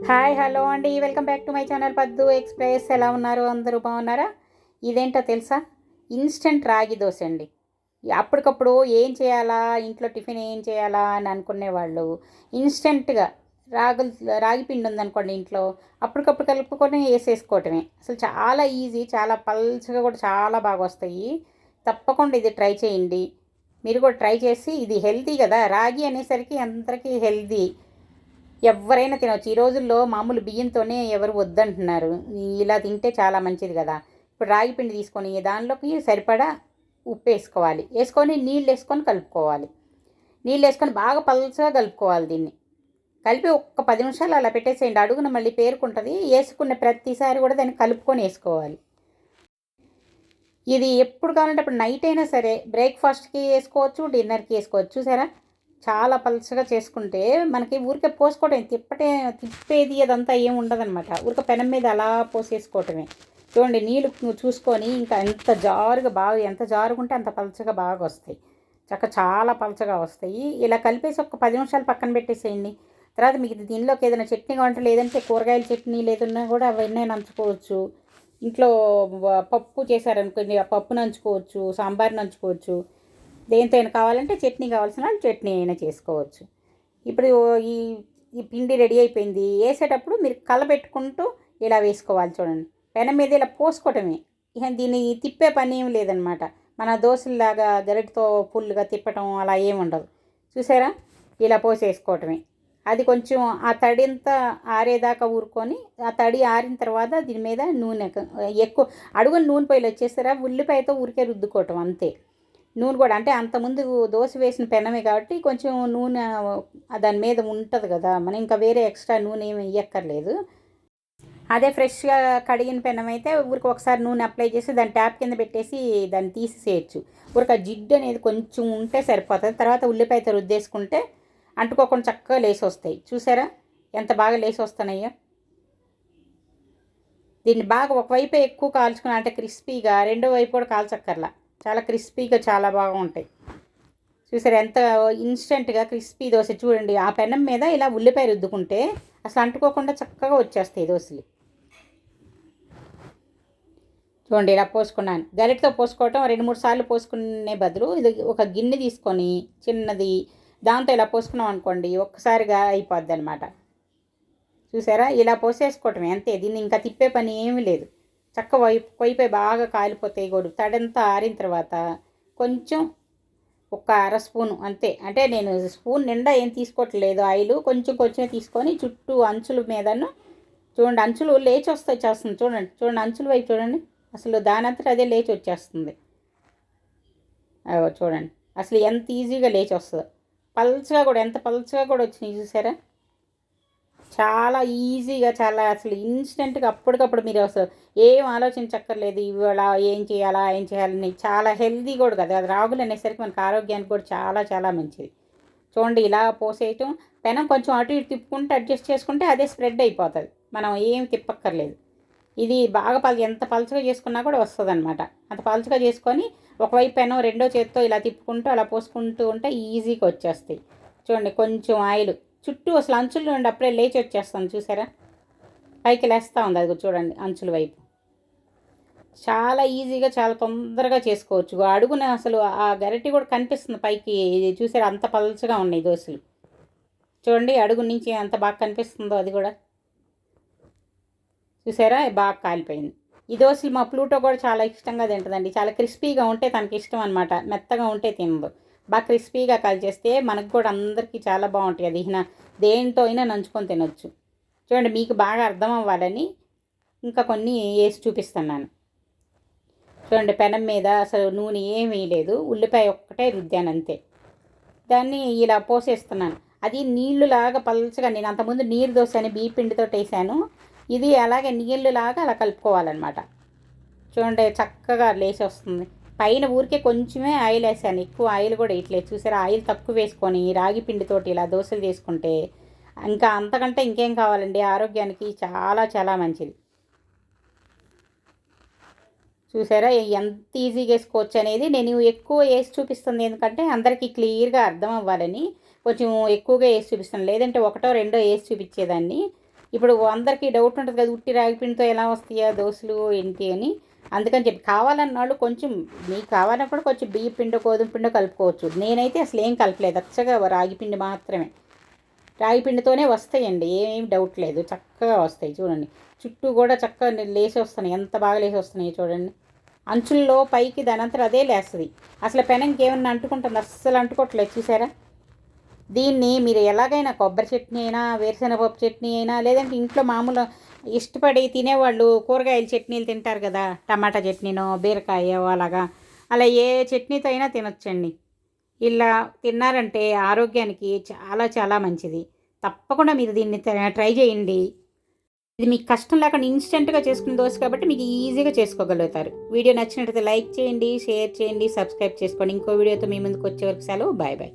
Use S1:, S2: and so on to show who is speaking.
S1: Hi hello అండి, welcome back to my channel పద్దు express. ఎలా ఉన్నారు? అందరూ బాగున్నారా? ఇదేంటో తెలుసా? ఇన్స్టెంట్ రాగి దోశ అండి. అప్పటికప్పుడు ఏం చేయాలా, ఇంట్లో టిఫిన్ ఏం చేయాలా అని అనుకునేవాళ్ళు ఇన్స్టెంట్గా రాగి పిండి ఉందనుకోండి ఇంట్లో, అప్పటికప్పుడు కలుపుకొని వేసేసుకోవటమే. అసలు చాలా ఈజీ, చాలా పల్చగా కూడా చాలా బాగా వస్తాయి. తప్పకుండా ఇది ట్రై చేయండి. మీరు కూడా ట్రై చేసి, ఇది హెల్తీ కదా, రాగి అనేసరికి అందరికీ హెల్తీ, ఎవరైనా తినవచ్చు. ఈ రోజుల్లో మామూలు బియ్యంతోనే ఎవరు వద్దంటున్నారు. ఇలా తింటే చాలా మంచిది కదా. ఇప్పుడు రాగి పిండి తీసుకొని దానిలోకి సరిపడా ఉప్పు వేసుకోవాలి, వేసుకొని నీళ్ళు వేసుకొని కలుపుకోవాలి. నీళ్ళు వేసుకొని బాగా పలుచగా కలుపుకోవాలి. దీన్ని కలిపి ఒక్క 10 నిమిషాలు అలా పెట్టేసేయండి. అడుగున మళ్ళీ పేరుకుంటుంది. వేసుకున్న ప్రతిసారి కూడా దాన్ని కలుపుకొని వేసుకోవాలి. ఇది ఎప్పుడు కావాలంటే అప్పుడు నైట్ అయినా సరే బ్రేక్ఫాస్ట్కి వేసుకోవచ్చు, డిన్నర్కి వేసుకోవచ్చు. చూసారా, చాలా పలుచగా చేసుకుంటే మనకి ఊరికే పోసుకోవటం, తిప్పేది అదంతా ఏమి ఉండదన్నమాట. ఊరికే పెనం మీద అలా పోసేసుకోవటమే. చూడండి, నీళ్ళు చూసుకొని ఇంకా ఎంత జారుగా ఉంటే అంత పలుచగా బాగా వస్తాయి. చాలా పలుచగా వస్తాయి. ఇలా కలిపేసి ఒక 10 నిమిషాలు పక్కన పెట్టేసేయండి. తర్వాత మీకు దీనిలోకి ఏదైనా చట్నీ కావాలంటే, లేదంటే కూరగాయల చట్నీ లేదన్నా కూడా అవన్నీ నంచుకోవచ్చు. ఇంట్లో పప్పు చేశారనుకోండి, ఆ పప్పు నంచుకోవచ్చు, సాంబార్ నంచుకోవచ్చు. దేంతో అయినా కావాలంటే చట్నీ కావాల్సిన వాళ్ళు చట్నీ అయినా చేసుకోవచ్చు. ఇప్పుడు ఈ ఈ పిండి రెడీ అయిపోయింది. వేసేటప్పుడు మీరు కలబెట్టుకుంటూ ఇలా వేసుకోవాలి. చూడండి, పెనం మీద ఇలా పోసుకోవటమే. ఇక దీన్ని తిప్పే పని ఏం లేదనమాట. మన దోశలాగా గరిటతో ఫుల్గా తిప్పటం అలా ఏమి ఉండదు. చూసారా, ఇలా పోసేసుకోవటమే. అది కొంచెం ఆ తడి అంతా ఆరేదాకా ఊరుకొని, ఆ తడి ఆరిన తర్వాత దీని మీద నూనె ఎక్కువ అడుగున నూనె పొయ్యిలు వచ్చేస్తారా, ఉల్లిపాయతో ఊరికే రుద్దుకోవటం అంతే. నూనె కూడా అంటే అంతకుముందు దోశ వేసిన పెనమే కాబట్టి కొంచెం నూనె దాని మీద ఉంటుంది కదా, మనం ఇంకా వేరే ఎక్స్ట్రా నూనె ఏమి వేయక్కర్లేదు. అదే ఫ్రెష్గా కడిగిన పెనం అయితే ఊరికి ఒకసారి నూనె అప్లై చేసి దాన్ని ట్యాప్ కింద పెట్టేసి దాన్ని తీసేసేయచ్చు. ఊరికి ఆ జిడ్డు అనేది కొంచెం ఉంటే సరిపోతుంది. తర్వాత ఉల్లిపాయతో రుద్దేసుకుంటే అంటుకోకుండా చక్కగా లేసి వస్తాయి. చూసారా ఎంత బాగా లేసి వస్తున్నాయో. దీన్ని బాగా ఒకవైపే ఎక్కువ కాల్చుకుని అంటే క్రిస్పీగా, రెండో వైపు కూడా కాల్చక్కర్లా, చాలా క్రిస్పీగా చాలా బాగా ఉంటాయి. చూసారు ఎంత ఇన్స్టెంట్గా క్రిస్పీ దోశ. చూడండి, ఆ పెనం మీద ఇలా ఉల్లిపాయ రుద్దుకుంటే అసలు అంటుకోకుండా చక్కగా వచ్చేస్తాయి దోశలు. చూడండి, ఇలా పోసుకున్నాను. గరిటతో పోసుకోవటం 2-3 సార్లు పోసుకునే బదులు ఇది ఒక గిన్నె తీసుకొని చిన్నది, దాంతో ఇలా పోసుకున్నాం అనుకోండి ఒక్కసారిగా అయిపోద్ది అనమాట. చూసారా, ఇలా పోసేసుకోవటమే అంతే. దీన్ని ఇంకా తిప్పే పని ఏమీ లేదు. చక్క వైపే బాగా కాలిపోతాయి. కూడా తడంతా ఆరిన తర్వాత కొంచెం ఒక అర స్పూను అంతే, అంటే నేను స్పూన్ నిండా ఏం తీసుకోవట్లేదు ఆయిల్, కొంచెం కొంచెం తీసుకొని చుట్టూ అంచుల మీదను చూడండి, అంచులు లేచి వస్తాయి చేస్తుంది. చూడండి చూడండి, అంచుల వైపు చూడండి, అసలు దానంతటా అదే లేచి వచ్చేస్తుంది. చూడండి అసలు ఎంత ఈజీగా లేచి వస్తుందో. పల్చగా కూడా, ఎంత పల్చగా కూడా వచ్చినాయి చూసారా. చాలా ఈజీగా, చాలా అసలు ఇన్స్టెంట్గా అప్పటికప్పుడు మీరు అసలు ఏం ఆలోచించక్కర్లేదు. ఇవాళ ఏం చేయాలని. చాలా హెల్తీ కూడా కదా, అది రాగులు అనేసరికి మనకు ఆరోగ్యానికి కూడా చాలా చాలా మంచిది. చూడండి, ఇలా పోసేయటం, పెనం కొంచెం అటు ఇటు తిప్పుకుంటే అడ్జస్ట్ చేసుకుంటే అదే స్ప్రెడ్ అయిపోతుంది. మనం ఏం తిప్పక్కర్లేదు. ఇది బాగా ఎంత పలుచగా చేసుకున్నా కూడా వస్తుంది అనమాట. అంత పలుచగా చేసుకొని ఒకవైపు పెనం రెండో చేత్తో ఇలా తిప్పుకుంటూ అలా పోసుకుంటూ ఉంటే ఈజీగా వచ్చేస్తాయి. చూడండి, కొంచెం ఆయిల్ చుట్టూ అసలు అంచుల నుండి అప్పుడే లేచి వచ్చేస్తాను. చూసారా, పైకి లేస్తూ ఉంది అది చూడండి అంచుల వైపు. చాలా ఈజీగా, చాలా తొందరగా చేసుకోవచ్చు. అడుగున అసలు ఆ గరిటె కూడా కనిపిస్తుంది పైకి. చూసారా, అంత పలుచగా ఉన్నాయి దోశలు. చూడండి, అడుగు నుంచి ఎంత బాగా కనిపిస్తుందో అది కూడా. చూసారా, బాగా కాలిపోయింది. ఈ దోశలు మా ప్లూటో కూడా చాలా ఇష్టంగా తింటుందండి. చాలా క్రిస్పీగా ఉంటే తనకి ఇష్టం అనమాట, మెత్తగా ఉంటే తినదు. బాగా క్రిస్పీగా కాల్చేస్తే మనకు కూడా అందరికీ చాలా బాగుంటాయి. అది దేంతో అయినా నంచుకొని తినొచ్చు. చూడండి, మీకు బాగా అర్థం అవ్వాలని ఇంకా కొన్ని వేసి చూపిస్తున్నాను. చూడండి, పెనం మీద అసలు నూనె ఏమీ లేదు, ఉల్లిపాయ ఒక్కటే రుద్దాను అంతే. దాన్ని ఇలా పోసేస్తున్నాను. అది నీళ్లులాగా పల్చగా, నేను అంతకుముందు నీరు దోశ అని బియ్య పిండితో వేసాను. ఇది అలాగే నీళ్ళులాగా అలా కలుపుకోవాలన్నమాట. చూడండి, చక్కగా లేచి వస్తుంది. పైన ఊరికే కొంచెమే ఆయిల్ వేసాను, ఎక్కువ ఆయిల్ కూడా వేయట్లేదు. చూసారా, ఆయిల్ తక్కువ వేసుకొని రాగి పిండితోటి ఇలా దోశలు చేసుకుంటే ఇంకా అంతకంటే ఇంకేం కావాలండి, ఆరోగ్యానికి చాలా చాలా మంచిది. చూసారా ఎంత ఈజీగా వేసుకోవచ్చు అనేది. నేను ఎక్కువ వేసి చూపిస్తుంది ఎందుకంటే అందరికీ క్లియర్గా అర్థం అవ్వాలని కొంచెం ఎక్కువగా వేసి చూపిస్తాను. లేదంటే ఒకటో రెండో వేసి చూపించేదాన్ని. ఇప్పుడు అందరికీ డౌట్ ఉంటుంది కదా, ఉట్టి రాగి పిండితో ఎలా వస్తాయా దోశలు ఏంటి అని. అందుకని చెప్పి కావాలన్న వాళ్ళు కొంచెం, మీకు కావాలన్నప్పుడు కొంచెం బియ్య పిండి గోధుమ పిండి కలుపుకోవచ్చు. నేనైతే అసలు ఏం కలపలేదు, అచ్చగా రాగి పిండి మాత్రమే. రాగి పిండితోనే వస్తాయండి, ఏం డౌట్ లేదు, చక్కగా వస్తాయి. చూడండి చుట్టూ కూడా చక్కగా లేసి వస్తున్నాయి, ఎంత బాగా లేసి వస్తున్నాయి చూడండి. అంచుల్లో పైకి దానంతా అదే లేస్తుంది. అసలు పెనంకి ఏమన్నా అంటుకుంటుంది, అస్సలు అంటుకోవట్లేదు చూసారా. దీన్ని మీరు ఎలాగైనా కొబ్బరి చట్నీ అయినా, వేరుశనగపప్పు చట్నీ అయినా, లేదంటే ఇంట్లో మామూలు ఇష్టపడి తినేవాళ్ళు కూరగాయల చట్నీలు తింటారు కదా, టమాటా చట్నీనో బీరకాయ అలాగా, అలా ఏ చట్నీతో అయినా తినొచ్చండి. ఇలా తిన్నారంటే ఆరోగ్యానికి చాలా చాలా మంచిది. తప్పకుండా మీరు దీన్ని ట్రై చేయండి. ఇది మీకు కష్టం లేకుండా ఇన్స్టెంట్గా చేసుకున్న దోశ కాబట్టి మీకు ఈజీగా చేసుకోగలుగుతారు. వీడియో నచ్చినట్లయితే లైక్ చేయండి, షేర్ చేయండి, సబ్స్క్రైబ్ చేసుకోండి. ఇంకో వీడియోతో మీ ముందుకు వచ్చే వరకు సెలవు. Bye bye.